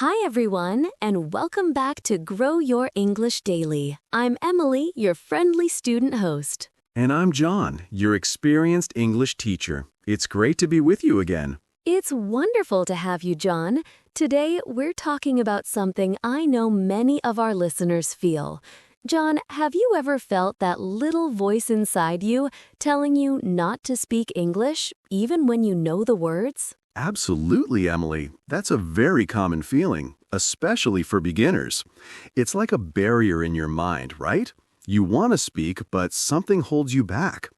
Hi, everyone, and welcome back to Grow Your English Daily. I'm Emily, your friendly student host. And I'm John, your experienced English teacher. It's great to be with you again. It's wonderful to have you, John. Today, we're talking about something I know many of our listeners feel. John, have you ever felt that little voice inside you telling you not to speak English, even when you know the words? Absolutely, Emily. That's a very common feeling, especially for beginners. It's like a barrier in your mind, right? You want to speak, but something holds you back.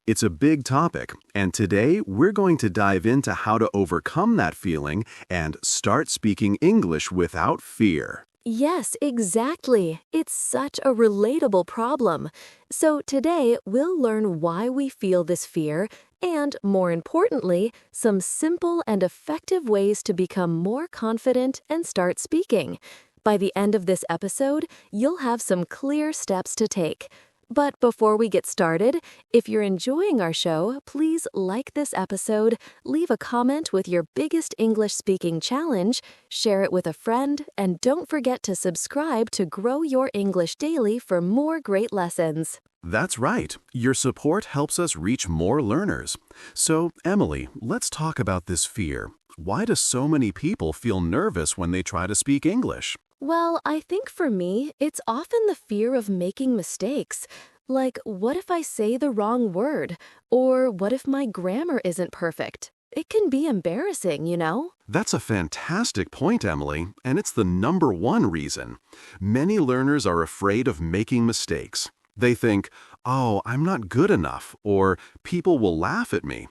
It's a big topic, and today we're going to dive into how to overcome that feeling and start speaking English without fear. Yes, exactly. It's such a relatable problem. So today, we'll learn why we feel this fear and, more importantly, some simple and effective ways to become more confident and start speaking. By the end of this episode, you'll have some clear steps to take. But before we get started, if you're enjoying our show, please like this episode, leave a comment with your biggest English speaking challenge, share it with a friend, and don't forget to subscribe to Grow Your English Daily for more great lessons. That's right. Your support helps us reach more learners. So, Emily, let's talk about this fear. Why do so many people feel nervous when they try to speak English? Well, I think for me, it's often the fear of making mistakes. Like, what if I say the wrong word? Or what if my grammar isn't perfect? It can be embarrassing, you know? That's a fantastic point, Emily, and it's the number one reason. Many learners are afraid of making mistakes. They think, oh, I'm not good enough, or people will laugh at me.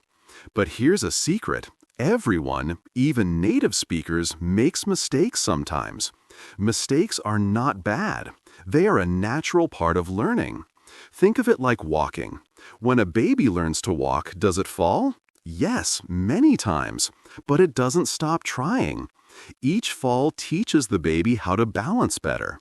But here's a secret. Everyone, even native speakers, makes mistakes sometimes. Mistakes are not bad. They are a natural part of learning. Think of it like walking. When a baby learns to walk, does it fall? Yes, many times, but it doesn't stop trying. Each fall teaches the baby how to balance better.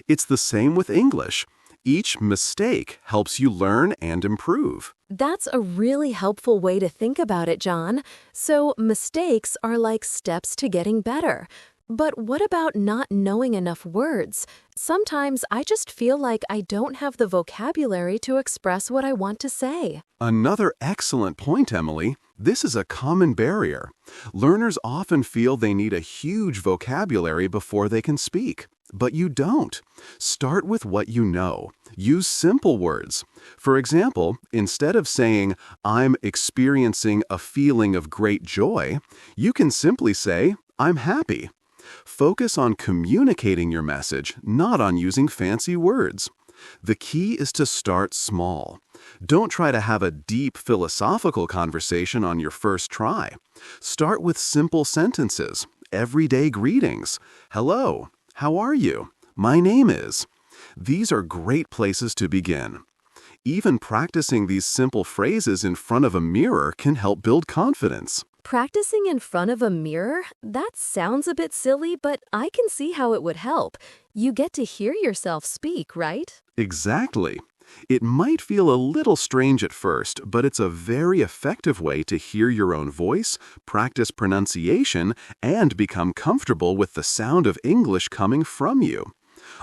It's the same with English. Each mistake helps you learn and improve. That's a really helpful way to think about it, John. So, mistakes are like steps to getting better. But what about not knowing enough words? Sometimes I just feel like I don't have the vocabulary to express what I want to say. Another excellent point, Emily. This is a common barrier. Learners often feel they need a huge vocabulary before they can speak. But you don't. Start with what you know. Use simple words. For example, instead of saying, I'm experiencing a feeling of great joy, you can simply say, I'm happy. Focus on communicating your message, not on using fancy words. The key is to start small. Don't try to have a deep philosophical conversation on your first try. Start with simple sentences, everyday greetings. Hello, how are you? My name is. These are great places to begin. Even practicing these simple phrases in front of a mirror can help build confidence. Practicing in front of a mirror? That sounds a bit silly, but I can see how it would help. You get to hear yourself speak, right? Exactly. It might feel a little strange at first, but it's a very effective way to hear your own voice, practice pronunciation, and become comfortable with the sound of English coming from you.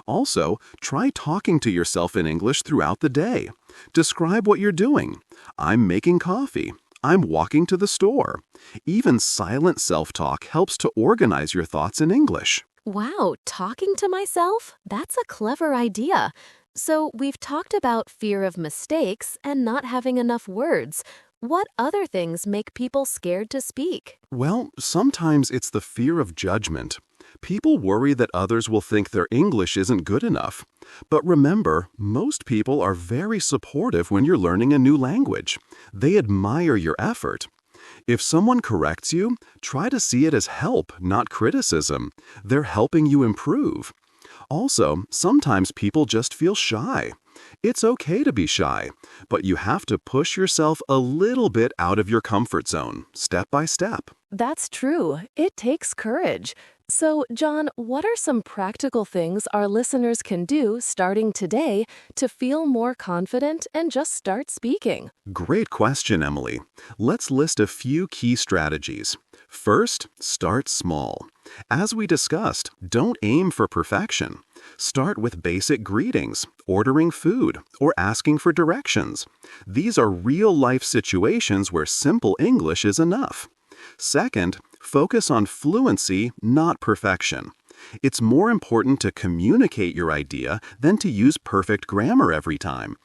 Also, try talking to yourself in English throughout the day. Describe what you're doing. I'm making coffee. I'm walking to the store. Even silent self-talk helps to organize your thoughts in English. Wow, talking to myself? That's a clever idea. So we've talked about fear of mistakes and not having enough words. What other things make people scared to speak? Well, sometimes it's the fear of judgment. People worry that others will think their English isn't good enough. But remember, most people are very supportive when you're learning a new language. They admire your effort. If someone corrects you, try to see it as help, not criticism. They're helping you improve. Also, sometimes people just feel shy. It's okay to be shy, but you have to push yourself a little bit out of your comfort zone, step by step. That's true. It takes courage. So, John, what are some practical things our listeners can do starting today to feel more confident and just start speaking? Great question, Emily. Let's list a few key strategies. First, start small. As we discussed, don't aim for perfection. Start with basic greetings, ordering food, or asking for directions. These are real-life situations where simple English is enough. Second, focus on fluency, not perfection. It's more important to communicate your idea than to use perfect grammar every time.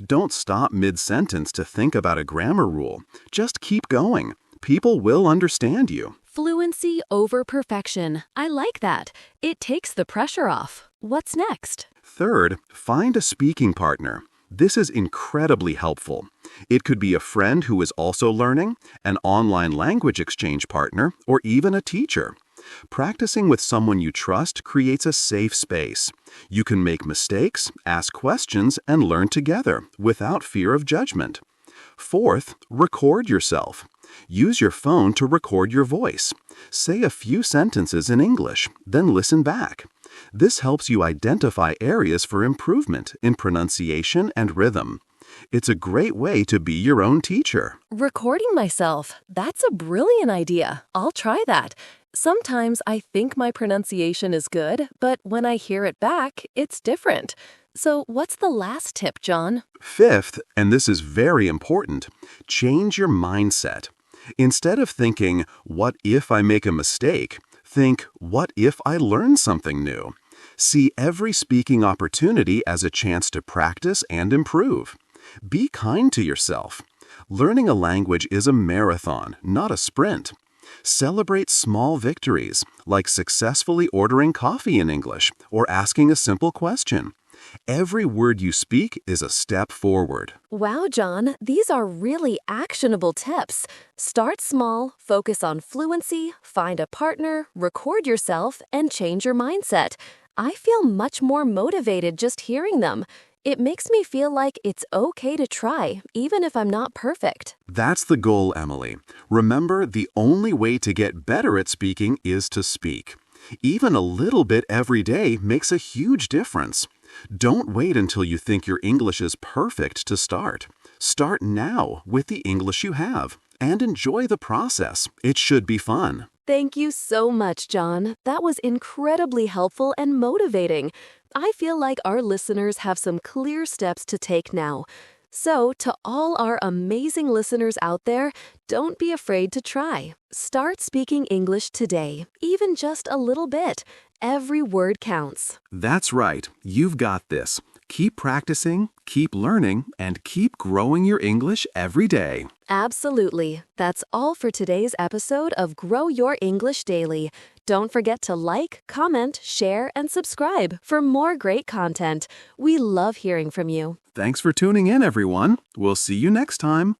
Don't stop mid-sentence to think about a grammar rule. Just keep going. People will understand you. Fluency over perfection. I like that. It takes the pressure off. What's next? Third, find a speaking partner. This is incredibly helpful. It could be a friend who is also learning, an online language exchange partner, or even a teacher. Practicing with someone you trust creates a safe space. You can make mistakes, ask questions, and learn together without fear of judgment. Fourth, record yourself. Use your phone to record your voice. Say a few sentences in English, then listen back. This helps you identify areas for improvement in pronunciation and rhythm. It's a great way to be your own teacher. Recording myself. That's a brilliant idea. I'll try that. Sometimes I think my pronunciation is good, but when I hear it back, it's different. So what's the last tip, John? Fifth, and this is very important, change your mindset. Instead of thinking, what if I make a mistake? Think, what if I learn something new? See every speaking opportunity as a chance to practice and improve. Be kind to yourself. Learning a language is a marathon, not a sprint. Celebrate small victories, like successfully ordering coffee in English or asking a simple question. Every word you speak is a step forward. Wow, John, these are really actionable tips. Start small, focus on fluency, find a partner, record yourself, and change your mindset. I feel much more motivated just hearing them. It makes me feel like it's okay to try, even if I'm not perfect. That's the goal, Emily. Remember, the only way to get better at speaking is to speak. Even a little bit every day makes a huge difference. Don't wait until you think your English is perfect to start. Start now with the English you have and enjoy the process. It should be fun. Thank you so much, John. That was incredibly helpful and motivating. I feel like our listeners have some clear steps to take now. So, to all our amazing listeners out there, don't be afraid to try. Start speaking English today, even just a little bit. Every word counts. That's right. You've got this. Keep practicing, keep learning, and keep growing your English every day. Absolutely. That's all for today's episode of Grow Your English Daily. Don't forget to like, comment, share, and subscribe for more great content. We love hearing from you. Thanks for tuning in, everyone. We'll see you next time.